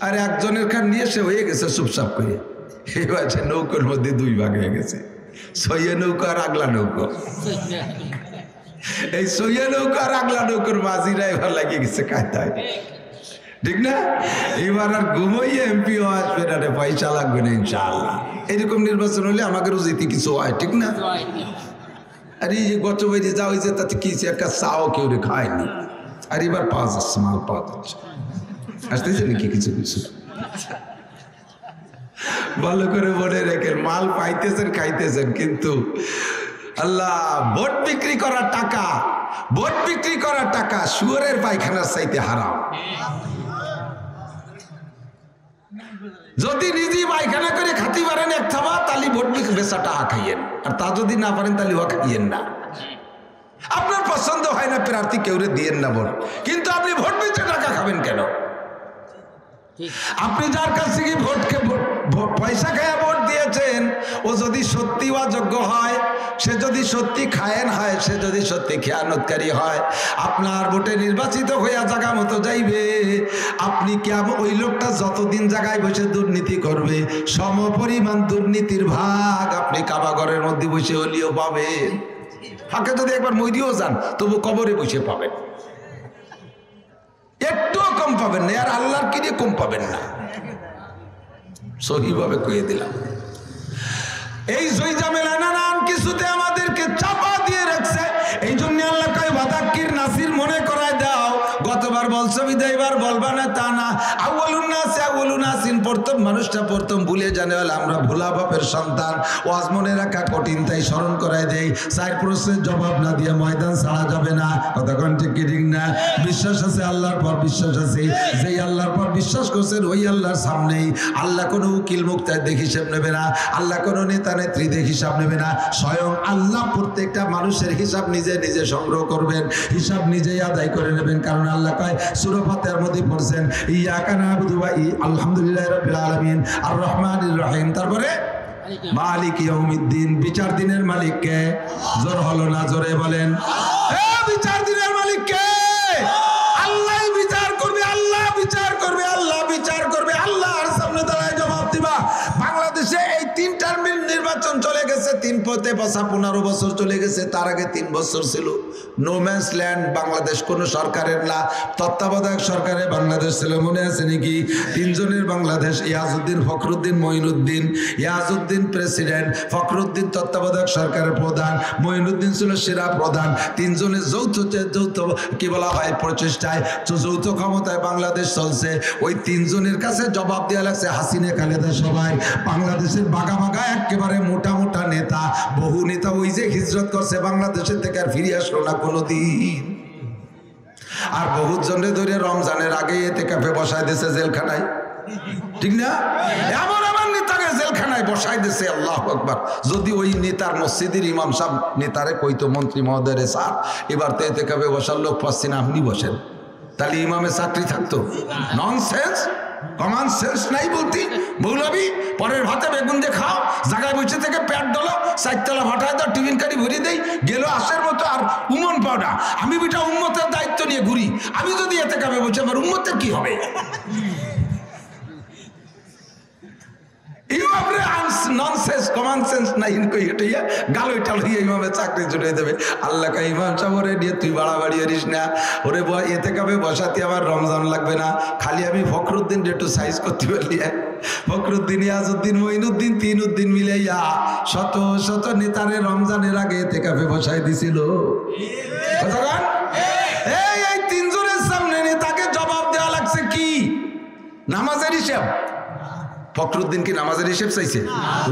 আর একজনের খান নিয়ে সে হয়ে গেছে চুপচাপ করে। এবার সে নৌকোর মধ্যে 2 ভাগ হয়ে গেছে, সইয়া নৌকো আর আগলা নৌকো। এই সইয়া নৌকো আর আগলা নৌকোর মাঝিরা এবার লাগিয়ে গেছে কায়দায়, ঠিক না? এবার আর ঘুমাইয়ে এমপিও আসবে না রে, পয়সা লাগবে না ইনশাআল্লাহ। এরকম নির্বাচন হলে আমাকে রুজিতে কিছু হয়, ঠিক না? আর এই যে গত বাইরে যা হয়েছে তাতে কি একটা চাও কেউ রে খায়নি, আর এবার পাওয়া যাচ্ছে, মাল পাওয়া যাচ্ছে, আসতেছে নাকি কিছু কিছু। ভালো করে মনে রেখে, মাল পাইতেছেন খাইতেছেন, কিন্তু আল্লাহ ভোট বিক্রি করার টাকা ভোট বিক্রি করার টাকা শুয়োরের পায়খানার চাইতে হারাম। যদি নিজে পায়খানা করে খাতি পারেন এক থাবা, তাহলে ভোট বেচা টাকা খাইয়েন, আর তা যদি না পারেন তাহলে ও খাইয়েন না। আপনার পছন্দ হয় না প্রার্থী কেউরে দিয়েন না ভোট, কিন্তু আপনি ভোট বেচে টাকা খাবেন কেন? আপনি যার কাছ থেকে পয়সা খায়া ভোট দিয়েছেন, ও যদি সত্যি অযোগ্য হয়, সে যদি সত্যি খায়েন হয়, সে যদি সত্যি খেয়ানতকারী হয়, আপনার ভোটে নির্বাচিত হইয়া জায়গা মতো যাইবে, আপনি কেমন ওই লোকটা যতদিন জায়গায় বসে দুর্নীতি করবে, সম পরিমাণ দুর্নীতির ভাগ আপনি কাবাগরের মধ্যে বসে হলিও পাবেন। ফাঁকে যদি একবার মরিও যান, তবু কবরে বসে পাবেন, একটুও কম পাবেন না, আর আল্লাহর কিনে কম পাবেন না। সহিভাবে কয়ে দিলাম। এই জয় জামেলা নানান কিছুতে আমাদেরকে চাপা দিয়ে রাখছে। এই জন্য আল্লাহ কয় ওয়াদাক্কির নাসির, মনে করায় দাও। গতবার বলছো বিদায় এবার বলবা না তা না। আউয়ালুন নাসিন, প্রথম মানুষটা প্রথম ভুলে জানে আমরা ভোলা বাপের সন্তান। ওয়াজ মনে রাখা কঠিন, তাই স্মরণ করায় দেই। 4 প্রশ্নের জবাব না দিয়ে ময়দান ছাড়া যাবে না। কথা কোন ঠিক ঠিক না? বিশ্বাস আছে আল্লাহর পর বিশ্বাস আছে, যেই আল্লাহর পর বিশ্বাস করছেন ওই আল্লাহর সামনেই আল্লাহ কোনো উকিল মুক্তার হিসাব নেবে না, আল্লাহ কোনো নেতা নেত্রী হিসাব নেবে না, স্বয়ং আল্লাহ প্রত্যেকটা মানুষের হিসাব নিজে নিজে সংগ্রহ করবেন, হিসাব নিজেই আদায় করে নেবেন। কারণ আল্লাহ কয় সূরা ফাতিহার মধ্যে পড়ছেন ইয়াকা না'বুদু ওয়া আলহামদুলিল্লাহি রাব্বিল আলামিন আর রহমানির রহিম, তারপরে মালিক ইয়াউমিদ্দিন। বিচার দিনের মালিক কে? জোর হলো না, জোরে বলেন। বিচার দিনের মালিক কে? আল্লাহ বিচার করবে, আল্লাহ বিচার করবে, আল্লাহ বিচার করবে, আল্লাহর সামনে দাঁড়ায় জবাব দিবা। বাংলাদেশে এই 3 টার্মের নির্বাচন চলে গেছে, 15 বছর চলে গেছে। তার আগে 3 বছর ছিল নো ম্যানস ল্যান্ড। বাংলাদেশ কোনো সরকারের না, তত্ত্বাবধায়ক সরকারে বাংলাদেশ ছিল। মনে আছে নাকি? 3 জনের বাংলাদেশ, ইয়াজউদ্দিন, ফখরুদ্দিন, মঈনুদ্দিন। ইয়াজউদ্দিন প্রেসিডেন্ট, ফখরুদ্দিন তত্ত্বাবধায়ক সরকারের প্রধান, মঈনুদ্দিন ছিল সেরা প্রধান। 3 জনের যৌথ কি বলা হয় প্রচেষ্টায়, যৌথ ক্ষমতায় বাংলাদেশ চলছে। ওই 3 জনের কাছে জবাব দেওয়া লাগছে হাসিনা, খালেদা, সবাই। বাংলাদেশের বাগা বাগা একেবারে মোটা মোটা নেতা, বহু নেতা ওই যে হিজরত করছে বাংলাদেশের থেকে, আর ফিরে আসলো না কোনোদিন। আর বহুত জনে ধরে রমজানের আগে এতেকাফে বসায় দিয়েছে জেলখানায়, ঠিক না? এমন আমার নেতাকে জেলখানায় বসায় দিয়েছে, আল্লাহু আকবার। যদি ওই নেতার মসজিদের ইমাম সাহেব নেতারে কইতো মন্ত্রী মহোদয় স্যার এবার তো এতেকাফে বসার লোক পাচ্ছি না, আপনি বসেন, তাহলে ইমামের চাকরি থাকতো? ননসেন্স, কমন সেন্স নাই বলতি। মৌলবি পরের ভাতে বেগুন দিয়ে খাও, জায়গায় বসে থেকে পেট ডলো, 4 তলা ভাটায় দাও, টিফিন কারি ভরিয়ে দেই, গেল আসের মতো। আর উমন পাওয়া, আমি বিটা উম্মতের দায়িত্ব নিয়ে ঘুরি, আমি যদি এতে কামে বলছি আমার উম্মতের কি হবে? আল্লাহ কা ইমাম সাহেব দিয়ে তুই বাড়াবাড়ি করিস না, ওরে এতে কাবে বসাতে আমার রমজান লাগবে না, খালি আমি ফখরুদ্দিন একটু সাইজ করতে পারলি। ফখরুদ্দিন, ইয়াজউদ্দিন, মঈনুদ্দিন, 3 উদ্দিন মিলাইয়া শত শত নেতারে রমজানের আগে এতে কাবে বসাই দিছিল। এই 3 জনের সামনে নেতাকে জবাব দেওয়া লাগছে কি? নামাজের হিসাব। ফখরুদ্দিন কি নামাজের হিসেব চাইছে?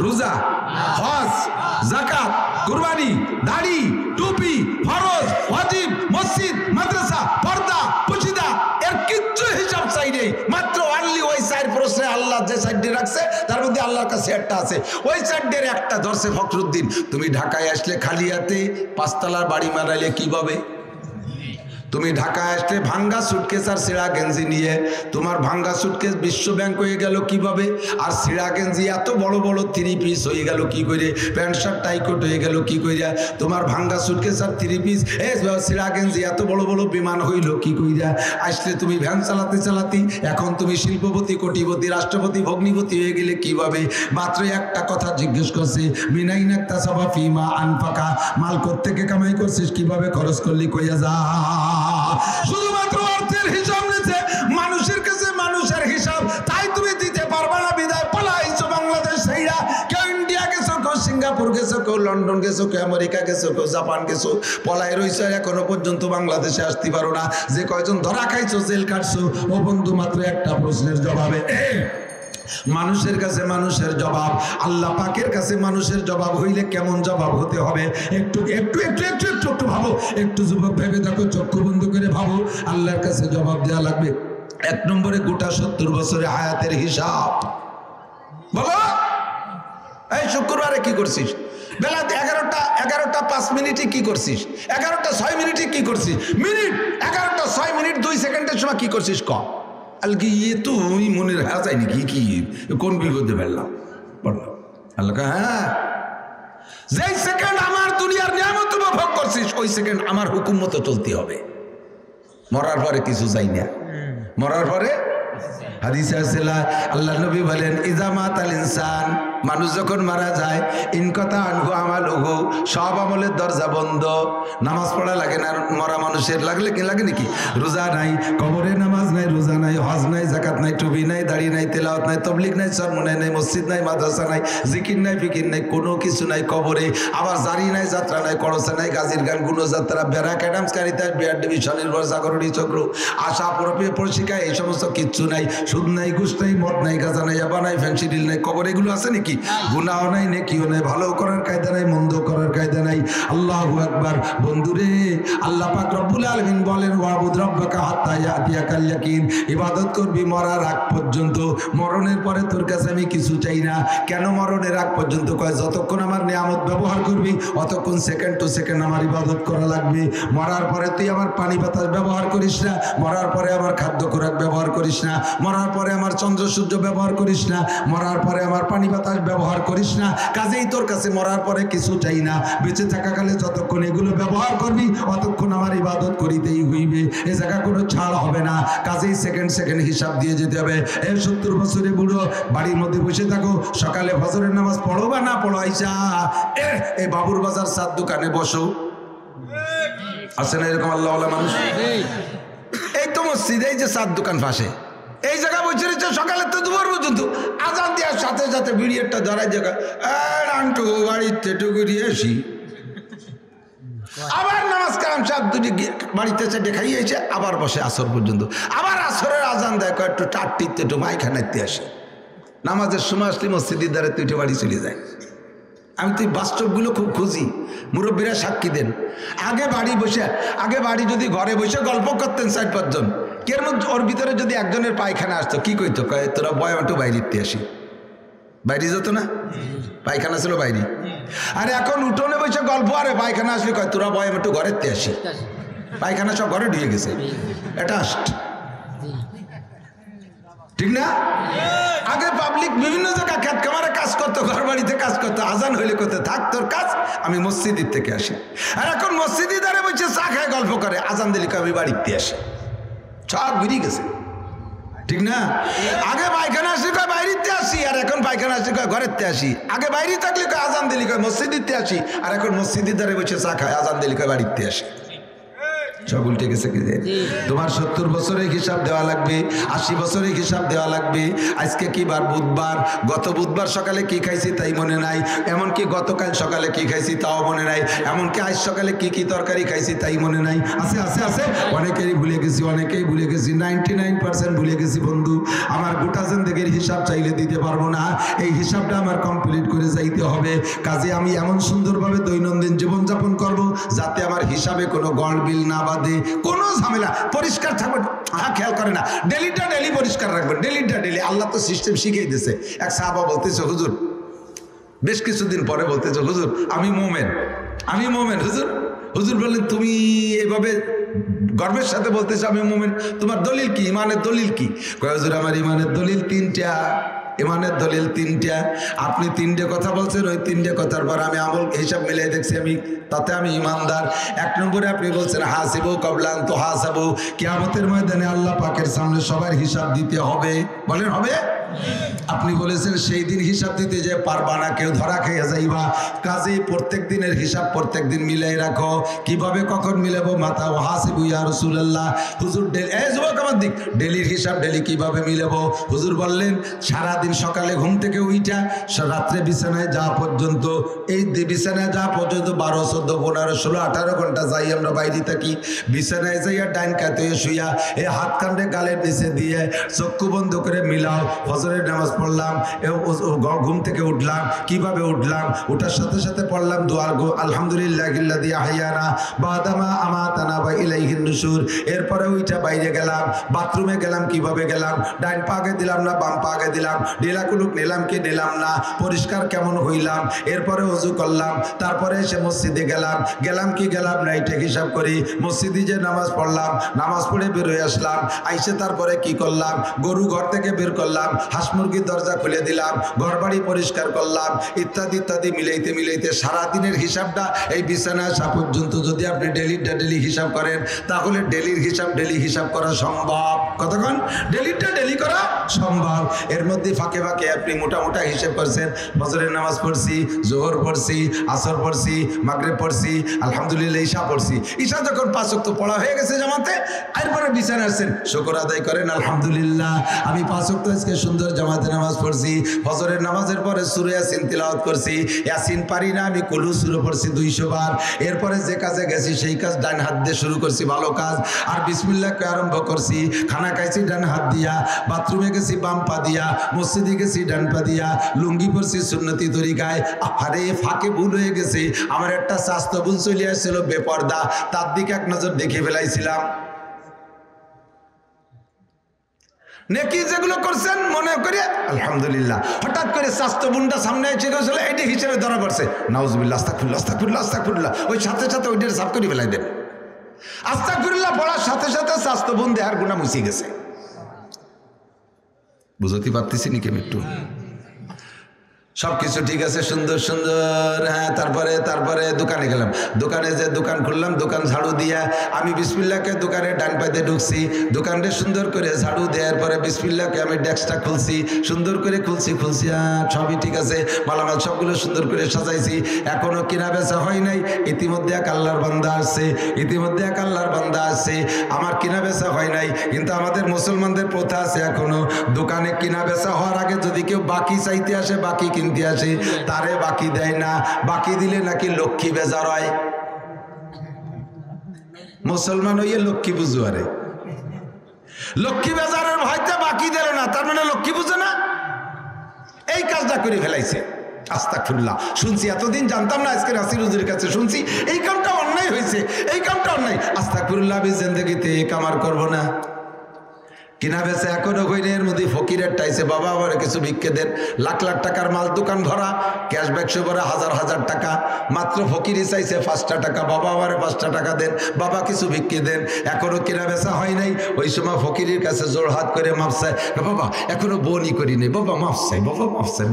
রোজা, হজ, যাকাত, কুরবানি, দাড়ি, টুপি, ফরজ, ওয়াজিব, মসজিদ, মাদ্রাসা, পর্দা, পুশিদা, এর কিচ্ছু হিসাব চাই নেই। মাত্র অনলি ওই 4 প্রশ্নে আল্লাহ যে 4টি রাখছে তার মধ্যে আল্লাহর কাছে একটা আছে। ওই 4টির একটা ধরছে ফখরুদ্দিন। তুমি ঢাকায় আসলে খালি হাতে 5 তলার বাড়ি মারাইলে কিভাবে? তুমি ঢাকায় আসলে ভাঙ্গা সুটকেস আর ছিঁড়া গেঞ্জি নিয়ে, তোমার ভাঙ্গা সুটকেস বিশ্ব ব্যাংক হয়ে গেল কিভাবে? আর ছিঁড়া গেঞ্জি এত বড় বড় 3 পিস হয়ে গেল কি করে? প্যান্ট শার্ট টাইকোট হয়ে গেল কি কইরা? তোমার ভাঙ্গা সুটকেস আর 3 পিস ছিঁড়া গেঞ্জি এত বড় বড় বিমান হইল কি কইরা? আসলে তুমি ভ্যান চালাতে চালাতে এখন তুমি শিল্পপতি, কোটিপতি, রাষ্ট্রপতি, ভগ্নিপতি হয়ে গেলে কিভাবে? মাত্র একটা কথা জিজ্ঞেস করছে, মিনাইনাক্তা সবা ফিমা আনফাকা, মাল কোত্থেকে কামাই করছিস, কিভাবে খরচ করলি, কইয়া যা। শুধুমাত্র অর্থের হিসাব নিতে মানুষের কাছে, মানুষের হিসাব তাই তুমি দিতে পারবা না, বিদায় পালাইছো বাংলাদেশ সেইরা। কেউ ইন্ডিয়া গেছো, কেউ সিঙ্গাপুর গেছো, কেউ লন্ডন গেছো, কেউ আমেরিকা গেছো, কেউ জাপান গেছো, পলাই রইছো, এখনো পর্যন্ত বাংলাদেশে আসতে পারো না। যে কয়জন ধরা খাইছো, জেল কাটছো, ও বন্ধু মাত্র একটা প্রশ্নের জবাবে মানুষের কাছে মানুষের জবাব, আল্লাহ পাকের কাছে মানুষের জবাব হইলে কেমন জবাব হতে হবে একটু একটু একটু একটু একটু একটু ভাবো, একটু যুবক ভেবে দেখো, চক্ষু বন্ধ করে ভাবো। আল্লাহর কাছে জবাব দেওয়া লাগবে 1 নম্বরে গোটা 70 বছরের হায়াতের হিসাব। বলো এই শুক্রবারে কি করছিস, বেলা 11টা 5 মিনিটে কি করছিস, 11টা 6 মিনিটে কি করছিস, মিনিট 11টা 6 মিনিট 2 সেকেন্ডের সময় কি করছিস ক আলকি ইয়ে তুই মনে রাখা যায় নাকি, কি কোন বিপদে ফেললাম বললাম আল্লাহ। হ্যাঁ, যেই সেকেন্ড আমার দুনিয়ার নিয়ামত উপভোগ করছিস ওই সেকেন্ড আমার হুকুম মতো চলতে হবে। মরার পরে কিছু চাই না, মরার পরে হাদিসে আছে আল্লাহ নবী বলেন ইজা মাতাল ইনসান, মানুষ যখন মারা যায় ইনকতা আনহু আমালুহু, সব আমলের দরজা বন্ধ। নামাজ পড়া লাগে না মরা মানুষের, লাগলে কি লাগে নাকি? রোজা নাই, কবরে নামাজ নাই, রোজা নাই, হজ নাই, যাকাত নাই, টুপি নাই, দাড়ি নাই, তেলাওয়াত নাই, তবলিগ নাই, সরমনাই নাই, মসজিদ নাই, মাদ্রাসা নাই, জিকির নাই, ফিকির নাই, কোনো কিছু নাই কবরে। আবার জারি নাই, যাত্রা নাই, করসা নাই, গাজীর গান, গুণযাত্রা, ব্যারাক অ্যাডামস কারিতাস, বিয়ার ডিভিশন, নির্ভর জাগরণী চক্র, আশা প্রপে পরিশিকা, এই সমস্ত কিচ্ছু নাই। সুদ নাই, ঘুষ নাই, মদ নাই, গাঁজা নাই, ইয়াবা নাই, ফেন্সিডিল নাই, কবর এগুলো আছে নাকি? গুনাহ নাই, নেকিও নাই, ভালো করার কায়দা নাই, মন্দ করার কায়দা নাই। আল্লাহু আকবার। বন্ধুরে, আল্লাহ পাক রব্বুল আলামিন বলেন ওয়াবুদ রাব্বাকা হাত্তা ইয়াতিয়াকাল ইয়াকিন, ইবাদত করবি মরার আগ পর্যন্ত। মরণের পরে তোর কাছে আমি কিছু চাই না। কেন মরণের আগ পর্যন্ত? কয় যতক্ষণ আমার নিয়ামত ব্যবহার করবি অতক্ষণ সেকেন্ড টু সেকেন্ড আমার ইবাদত করা লাগবে। মরার পরে তুই আমার পানি বাতাস ব্যবহার করিস না, মরার পরে আমার খাদ্য খোরাক ব্যবহার করিস না, মরার পরে আমার চন্দ্র সূর্য ব্যবহার করিস না, মরার পরে আমার পানি বাতাস ব্যবহার করিস না। কাজেই তোর কাছে মরার পরে কিছু চাই না। বেঁচে থাকাকালে যতক্ষণ এগুলো ব্যবহার করবি অতক্ষণ আমার ইবাদত করিতেই হইবে, এ জায়গা কোনো ছাড় হবে না। কাজেই সেকেন্ড সেকেন্ড হিসাব দিয়ে যেতে হবে। এই 70 বছরে বুড়ো বাড়ির মধ্যে বসে থাকো, সকালে ফজরের নামাজ পড়ো বা না পড়ো, আইসা এই বাবুর বাজার চার দোকানে বসো। আছে না এরকম আল্লাহওয়ালা মানুষ? এই তো মসজিদে এই যে চার দোকান পাশে এই জায়গা বসে রয়েছে, সকালে তো দুপুর পর্যন্ত আজান দেওয়ার সাথে সাথে বিড়িয়ারটা ধরাই জায়গা আন্টু বাড়িতে টুকুরি আসি, আবার নামাজ কালাম সব দুটি বাড়িতে চেটে খাইয়েছে, আবার বসে আসর পর্যন্ত, আবার আসরের আজান দেয় একটু টাটটিতে একটু মাইখানাইতে আসে। নামাজের সময় আসলে মসজিদের দ্বারা তুই বাড়ি চলে যায়। আমি তো বাস্তবগুলো খুব খুঁজি, মুরব্বীরা সাক্ষী দেন। আগে বাড়ি যদি ঘরে বসে গল্প করতেন 4-5 জন, কের মধ্যে ওর ভিতরে যদি একজনের পায়খানা আসতো কি কইতো, কয় তোরা বয় একটু বাইরে আসি। বাইরে যেত না, পায়খানা ছিল বাইরে। আর এখন উঠোনে বসে গল্প, আরে পায়খানা আসলে কয় তোরা বয় একটু ঘরের তে আসি। পায়খানা সব ঘরে ঢুকে গেছে, এটা ঠিক না? আগে পাবলিক বিভিন্ন জায়গায় খেত খামারে কাজ করতো, ঘর বাড়িতে কাজ করতো, আজান হইলে করতে থাক তোর কাজ, আমি মসজিদের থেকে আসি। আর এখন মসজিদে দাঁড়ে বসে চা খায় গল্প করে, আজান দিলে আমি বাড়িতে আসি। সব ঘুরিয়ে গেছে, ঠিক না? আগে পায়খানা আসলে কয় বাইরেতে আসি, আর এখন পায়খানা আসলে কয় ঘরেতে আসি। আগে বাইরে থাকলে কয় আজান দিলে কয় মসজিদে আসি, আর এখন মসজিদের দাঁড়ে বসে চা খায়, আজান দিলে কয় বাড়িতে আসি। সব উল্টে গেছে কি? তোমার 70 বছরের হিসাব দেওয়া লাগবে, 80 বছরের হিসাব দেওয়া লাগবে। আজকে কি বার? বুধবার। গত বুধবার সকালে কি খাইছি তাই মনে নাই, এমনকি গতকাল সকালে কি খাইছি তাও মনে নাই, এমনকি আজ সকালে কি কি তরকারি খাইছি তাই মনে নাই। আছে আছে আছে, অনেকেই ভুলে গেছি, অনেকেই ভুলে গেছি, 99% ভুলে গেছি। বন্ধু আমার গোটা জিন্দেগির হিসাব চাইলে দিতে পারবো না, এই হিসাবটা আমার কমপ্লিট করে যাইতে হবে। কাজে আমি এমন সুন্দরভাবে দৈনন্দিন জীবনযাপন করব যাতে আমার হিসাবে কোনো গড়বিল না বাদে, কোনো ঝামেলা, পরিষ্কার থাকবে। হ্যাঁ, খেয়াল করে না, ডেলিটা ডেলি পরিষ্কার রাখবেন, ডেলিটা ডেলি। আল্লাহ তো সিস্টেম শিখিয়ে দিয়েছে। এক সাহাবা বলতেছে হুজুর, বেশ কিছুদিন পরে বলতেছে হুজুর আমি মোমেন, আমি মোমেন। হুজুর বললেন তুমি এইভাবে গর্বের সাথে বলতেছো আমি মোমেন, তোমার দলিল কি, ইমানের দলিল কি? কয় হুজুর আমার ইমানের দলিল 3টা, ইমানের দলিল 3টা। আপনি 3টে কথা বলছেন, ওই 3টে কথার পর আমি আমল হিসাব মিলিয়ে দেখছি আমি তাতে আমি ইমানদার। 1 নম্বরে আপনি বলছেন হাসিবু কবলা আন তুহাসাবু, কিয়ামতের ময়দানে আল্লাহ পাকের সামনে সবার হিসাব দিতে হবে। বলেন হবে? আপনি বলেছেন সেই দিন হিসাব দিতে যে পারবা না, কেউ ধরা খেয়ে যাইবা। কাজেই প্রত্যেক দিনের হিসাব প্রত্যেক দিন মিলাই রাখো। কিভাবে কখন মিলাবো? মাথা ও হাসিবু ইয়া রাসূলুল্লাহ। হুজুর যুবক আমার দিক, ডেলির হিসাব ডেলি কিভাবে মিলাবো? হুজুর বললেন সারাদিন সকালে ঘুম থেকে উইটা রাত্রে বিছানায় যাওয়া পর্যন্ত, এই বিছানায় যাওয়া পর্যন্ত 12, 14, 15, 16, 18 ঘন্টা যাই আমরা বাইরে থাকি। বিছানায় যাইয়া ডাইন কাতে শুইয়া এই হাত কান্দে গালের নিচে দিয়ে চক্ষু বন্ধ করে মিলাও। ফজরের নামাজ পড়লাম, ঘুম থেকে উঠলাম, কিভাবে উঠলাম, ওটার সাথে সাথে পড়লাম দোয়ার গো আলহামদুলিল্লাহিল্লাযী আহইয়ানা বাদামা আমাতানা ওয়া ইলাইহিন নুশুর। এরপরে ওইটা বাইরে গেলাম, বাথরুমে গেলাম, কিভাবে গেলাম, ডাইন পাকে দিলাম না বাম পাকে দিলাম, ঢিলাকুলুক নিলাম কি নিলাম না, পরিষ্কার কেমন হইলাম, এরপরে ওযু করলাম, তারপরে এসে মসজিদে গেলাম, গেলাম কি গেলাম না এটা হিসাব করি, মসজিদে যে নামাজ পড়লাম, নামাজ পড়ে বের হয়ে আসলাম, আইসে তারপরে কি করলাম, গরু ঘর থেকে বের করলাম, হাঁস মুরগির দরজা খুলে দিলাম, ঘর বাড়ি পরিষ্কার করলাম, ইত্যাদি ইত্যাদি মিলাইতে মিলাইতে সারাদিনের হিসাবটা এই বিছানায় আসা পর্যন্ত যদি আপনি ডেলি হিসাব করেন তাহলে ডেলির হিসাব করা সম্ভব। কতক্ষণ ডেলিটা ডেলি করা সম্ভব। এর মধ্যে ফাঁকে ফাঁকে আপনি মোটা হিসাব করছেন, ফজরের নামাজ পড়ছি, জোহর পড়ছি, আসর পড়ছি, মাগরিব পড়ছি, আলহামদুলিল্লাহ ঈশা পড়ছি। ঈশা যখন 5 ওয়াক্ত পড়া হয়ে গেছে জামাতে, এরপরে বিছানায় আসছেন, শুকর আদায় করেন আলহামদুলিল্লাহ আমি 5 ওয়াক্ত আজকে সুন্দর জামাতে নামাজ পড়ছি, ফজরের নামাজের পরে সূরা ইয়াসিন তিলাওয়াত করছি, ইয়াসিন পারি না আমি কুলু সূরা পড়ছি 200 বার। এরপরে যে কাজে গেছি সেই কাজ ডান হাত দিয়ে শুরু করছি, ভালো কাজ, আর বিসমিল্লাহ কে আরম্ভ করছি, খানা খাইছি ডান হাত দিয়া, বাথরুমে গেছি বাম পা দিয়া, মসজিদে গেছি ডান পা দিয়া, লুঙ্গি পরছি সুন্নতি তরিকায়। আরে ফাঁকে ভুল হয়ে গেছে, আমার একটা স্বাস্থ্য বোন চলে আসছিল বেপর্দা, তার দিকে এক নজর দেখে ফেলাইছিলাম। নেকি যেগুলো করছেন মনে করে আলহামদুলিল্লাহ, হঠাৎ করে স্বাস্থ্য বোনটা সামনে এসে গেছিল, এইটা হিসেবে ধরা পড়ছে, নাউজুবিল্লাহ আস্তাগফিরুল্লাহ আস্তাগফিরুল্লাহ আস্তাগফিরুল্লাহ, ওই সাথে সাথে ওইটার সাফ করে ফেলাই দেন। আস্তাগফিরুল্লাহ পড়ার সাথে সাথে স্বাস্থ্য বোন দেহার গুনাহ মুছে গেছে। বুঝতে পারতেছি নি কেন একটু? সবকিছু ঠিক আছে, সুন্দর সুন্দর। হ্যাঁ, তারপরে দোকানে গেলাম, দোকানে যে দোকান খুললাম, দোকান ঝাড়ু দিয়া আমি বিসমিল্লাহকে দোকানে ডান পাইতে ঢুকছি, দোকানটা সুন্দর করে ঝাড়ু দেওয়ার পরে বিসমিল্লাহকে আমি ডেস্কটা খুলছি, সুন্দর করে খুলছি, সবই ঠিক আছে, মালামাল সবগুলো সুন্দর করে সাজাইছি, এখনো কেনা বেচা হয় নাই। ইতিমধ্যে এক আল্লাহর বান্দা আসছে, আমার কেনা বেচা হয় নাই, কিন্তু আমাদের মুসলমানদের প্রথা আছে, এখনো দোকানে কেনা বেচা হওয়ার আগে যদি কেউ বাকি চাইতে আসে, বাকি কিনতে আসে, তারে বাকি দেয় না, বাকি দিলে নাকি লক্ষ্মী বেজার হয়। মুসলমান হইয়ে লক্ষ্মী বুঝুয়ারে, লক্ষ্মী বেজারের ভয়তে বাকি দিল না, তার মানে লক্ষ্মী বুঝে না, এই কাজটা করে ফেলাইছে। আস্তাগফিরুল্লাহ, শুনছি এতদিন জানতাম না, আজকে নাসির হুজুরের কাছে শুনছি এই কামটা অন্যায় হয়েছে, এই কামটা অন্যায়। আস্তাগফিরুল্লাহ, আমি জিন্দেগিতে এই কাম আর করবো না। কিনা বেচা এখনো হইনি, এর মধ্যে ফকিরের টাইছে, বাবা আবার কিছু ভিক্ষে দেন, লাখ লাখ টাকার মাল দোকান ভরা, ক্যাশ ব্যাগসে ভরা হাজার টাকা, মাত্র ফকিরই চাইছে 5টা টাকা, বাবা আবার 5টা টাকা দেন, বাবা কিছু ভিক্ষে দেন, এখনো কেনা বেচা হয় নাই। ওই সময় ফকিরের কাছে জোর হাত করে মাপ চায়, বাবা এখনো বউনি করিনি, বাবা মাপ চাই,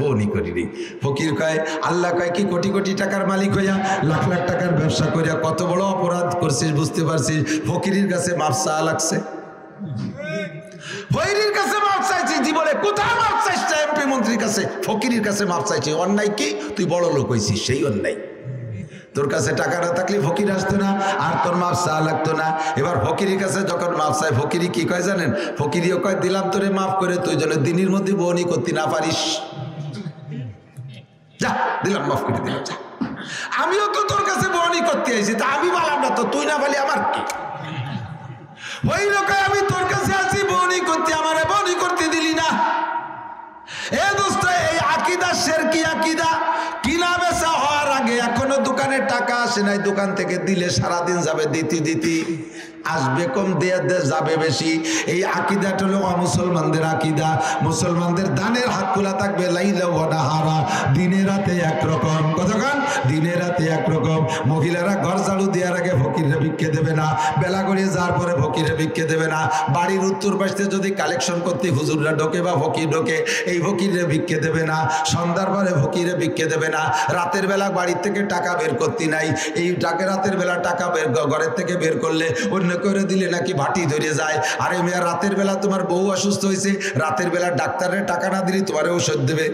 বউনি করিনি। ফকির কয়, আল্লাহ কয় কি কোটি কোটি টাকার মালিক হইয়া লাখ লাখ টাকার ব্যবসা করিয়া কত বড় অপরাধ করছিস, বুঝতে পারছিস? ফকিরের কাছে মাপ চা লাগছে, ফকিরের কাছে মাপ চাইছি, জীবনে কোথায় মাপ চাইছিস? এমপি মন্ত্রীর কাছে, ফকিরের কাছে মাপ চাইছি। অন্যায় কি? তুই বড় লোক হয়েছিস, সেই অন্যায়। তোর কাছে টাকা না থাকলে ফকির আসতো না, আর তোর মাপ চা লাগতো না। এবার ফকিরের কাছে যখন মাপ চাই, ফকিরি কি কয় জানেন? ফকিরিও কয়, দিলাম তোরে মাফ করে, তুই যেন দিনের মধ্যে বউনি করতে না পারিস, যা দিলাম, মাফ করে দিলাম, যা। আমিও তো তোর কাছে বউনি করতে আইছি, তা আমি বললাম না তো, তুই না বলি আমার কি? ওই লোক, আমি তোর কাছে আছি বউনি করতে, আমারে বউনি করতে দিলি না। এ দোস্ত, এই আকীদা শিরকি আকীদা। কিনা বেচা হওয়ার আগে এখনো দোকানে টাকা আসে নাই, দোকান থেকে দিলে সারাদিন যাবে, দিতি আসবে কম, দিয়ে যাবে বেশি। এই আকীদাটা হলো মুসলমানদের আকীদা। মুসলমানদের দানের হাত খোলা থাকবে, লাইলা ওয়া নাহারা, দিনে রাতে একরকম। কতক্ষণ? দিনে রাতে একরকম। মহিলারা ঘর ঝাড়ু দেওয়ার আগে ফকিরে ভিক্ষে দেবে না, বেলা গড়িয়ে যাওয়ার পরে ফকিরে ভিক্ষে দেবে না। বাড়ির উত্তর পাশে যদি কালেকশন করতে হুজুররা ঢোকে বা ফকির ঢোকে, এই ফকিরে ভিক্ষে দেবে না। সন্ধ্যার পরে ফকিরে ভিক্ষে দেবে না। রাতের বেলা বাড়ির থেকে টাকা বের করতে নাই, এই রাতের বেলা টাকা বের ঘরের থেকে বের করলে অন্য করে দিলে নাকি ভাটি ধরে যায়। আরে মেয়া, রাতের বেলা তোমার বউ অসুস্থ হয়েছে, রাতের বেলা ডাক্তারের টাকা না দিলে তোমার ওষুধ দেবে,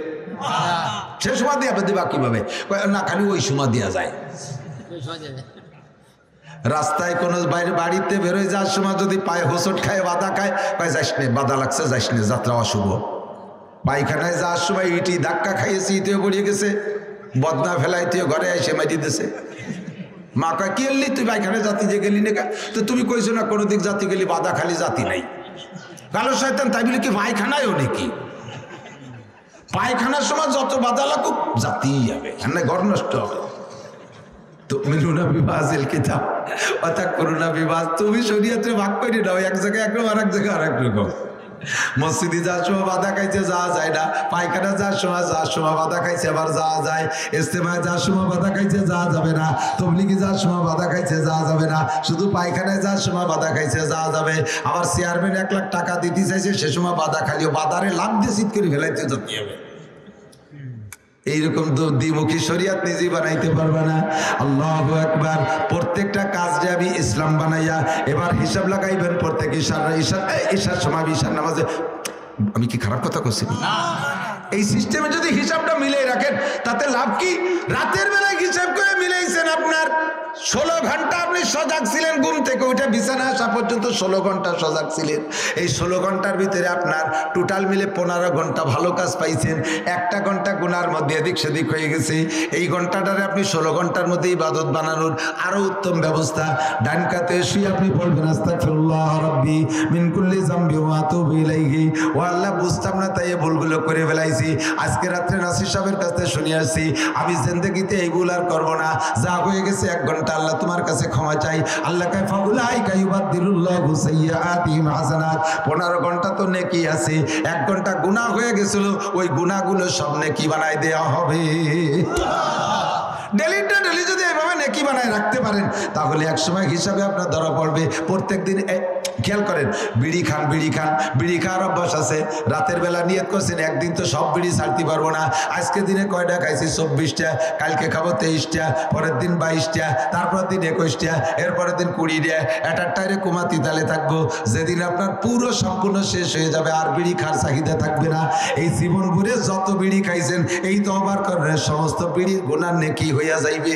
সে সময় দিয়ে দিবা কিভাবে? না, খালি ওই সময় দেওয়া যায়। রাস্তায় কোনো বাইরে বাড়িতে বেরোয় যাওয়ার সময় যদি পায়ে হোঁচট খায়, বাধা খায়, কয় যাইস নে, বাধা লাগছে, যাইস নে, যাত্রা অশুভ। পায়খানায় যাওয়ার সময় ইটি ধাক্কা খাইয়েছে, ইটেও পড়িয়ে গেছে, বদনা ফেলাইতেও ঘরে এসে মারি দিতেছে। মা কয়, কি এলি তুই পায়খানায় জাতি যে গেলি না? তো তুমি কইছো না কোনো দিক জাতি গেলি, বাধা খালি জাতি নাই। কালো শয়তান, তাই বলে কি পায়খানায়ও নাকি? পায়খানার সময় যত বাধা লাগুক জাতিই যাবে, এখানে ঘর নষ্ট হবে। তুমিনুনা বিবাজিল কিতাব ওয়া তাকফুরুনা বিবাজ, তুমি শরীয়তে ভাগ করে দাও, এক জায়গায় একরকম আর এক জায়গায় আরেক রকম। মসজিদে যাওয়ার সময় বাধা খাইছে যাওয়া যায় না, পায়খানা যাওয়ার সময় বাধা খাইছে আবার যাওয়া যায়, ইজতেমায় যাওয়ার সময় বাধা খাইছে যাওয়া যাবে না, তবলিগে যাওয়ার সময় বাধা খাইছে যাওয়া যাবে না, শুধু পায়খানায় যাওয়ার সময় বাধা খাইছে যাওয়া যাবে। আবার চেয়ারম্যান 1 লাখ টাকা দিতে চাইছে, সে সময় বাধা খালিও বাদারে লাভ দিয়ে শীত করে ফেলাইতে যেতে হবে। এইরকম দ্বিমুখী শরিয়াত নিজেই বানাইতে পারবে না। আল্লাহু আকবার। প্রত্যেকটা কাজে আমি ইসলাম বানাইয়া এবার হিসাব লাগাইবেন। প্রত্যেক ঈশার সময় ঈশার নামাজে, আমি কি খারাপ কথা করছি? এই সিস্টেমে যদি হিসাবটা মিলাই রাখেন তাতে লাভ কি? রাতের বেলায় হিসাব করে মিলাইছেন, আপনার 16 ঘন্টা আপনি সজাগ ছিলেন, ঘুম থেকে উঠে বিছানা আসা পর্যন্ত 16 ঘন্টা সজাগ ছিলেন। এই 16 ঘন্টার ভিতরে আপনার টোটাল মিলে 15 ঘন্টা ভালো কাজ পাইছেন, 1টা ঘন্টা গুনার মধ্যে এদিক সেদিক হয়ে গেছে। এই ঘন্টাটারে আপনি 16 ঘন্টার মধ্যে ইবাদত বানানোর আরো উত্তম ব্যবস্থা। ডান কাতে শুয়ে আপনি বলবেন আস্তাগফিরুল্লাহ রাব্বি মিন কুল্লি যামবি ওয়া আতুবু ইলাইহি। ও আল্লাহ, বুঝতাম না তাই এই ভুলগুলো করে ফেলাইছি। আজকে রাত্রে নাসির সাহেবের কাছে শুনে আসছি, আমি জিন্দেগিতে এই ভুল আর করবো না। যা হয়ে গেছে 1 ঘন্টা, আল্লাহ তোমার কাছে ক্ষমা চাই। আল্লাহ কয় ফাউলাইকা ইউবাদদিলুল্লাহু সাইয়্যাতিহিম হাসানাত। 15 ঘন্টা তো নেকি আছে, 1 ঘন্টা গুনাহ হয়ে গেছিল, ওই গুনাহগুলো সব নেকি বানাই দেওয়া হবে। ডেলি যদি এইভাবে নেকি বানায় রাখতে পারেন তাহলে একসময় হিসাবে আপনার ধরা পড়বে। প্রত্যেক দিন খেয়াল করেন, বিড়ি খাওয়ার অভ্যাস আছে। রাতের বেলা নিয়ত করছেন একদিন তো সব বিড়ি ছাড়তে পারবো না, আজকে দিনে কয়টা খাইছি? 24টা, কালকে খাবো 23টা, পরের দিন 22টা, তারপর দিন 21টা, এরপরের দিন 20টা, এটারটারে কমাতি তালে থাকবো। যেদিন আপনার পুরো সম্পূর্ণ শেষ হয়ে যাবে আর বিড়ি খাওয়ার চাহিদা থাকবে না। এই জীবন ঘুরে যত বিড়ি খাইছেন এই তওবার করেন, সমস্ত বিড়ির গুনাহ নেকি হইয়া যাইবে।